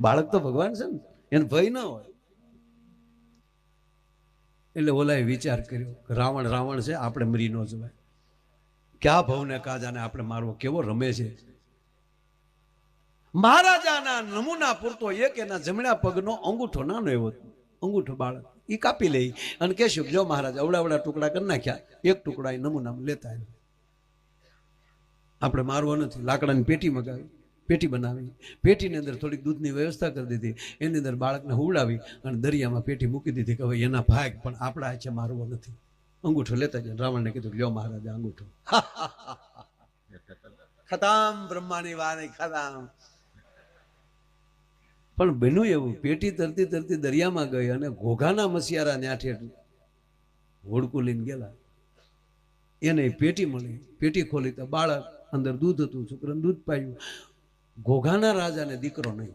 બાળક તો ભગવાન છે ને, એને ભય ન હોય. એટલે ઓલાએ વિચાર કર્યો કે રાવણ છે, આપણે મરી ન જવાય. ક્યાં ભવને કાજાને આપણે મારવો, કેવો રમે છે. મહારાજાના નમૂના પૂરતો એક એના જમણા પગનો અંગૂઠો નાનો એવો અંગૂઠો બાળક એ કાપી લઈ અને કહેશું જો મહારાજ અવડા ટુકડા કરી નાખ્યા, એક ટુકડા એ નમૂના લેતા આપણે મારવો નથી. લાકડાની પેટી મગાવી, પેટી બનાવી, પેટીની અંદર થોડીક દૂધની વ્યવસ્થા કરી દીધી, એની અંદર બાળકને હુવડાવી અને દરિયામાં પેટી મૂકી દીધી કે હવે એના ભાગ પણ આપણા છે, મારવો નથી. અંગૂઠો લેતા જાય. રાવણને કીધું લ્યો મહારાજા અંગૂઠો. ખતમ, બ્રહ્માની વાણી ખતમ. પણ બન્યું એવું, પેટી તરતી તરતી દરિયામાં ગઈ અને ઘોઘાના મસિયારા ન્યાઠે હોડકું લઈને ગયેલા. એને પેટી મળી, પેટી ખોલી તો બાળક અંદર દૂધ હતું, છોકરાને દૂધ પાયું. ઘોઘાના રાજાને દીકરો નહીં.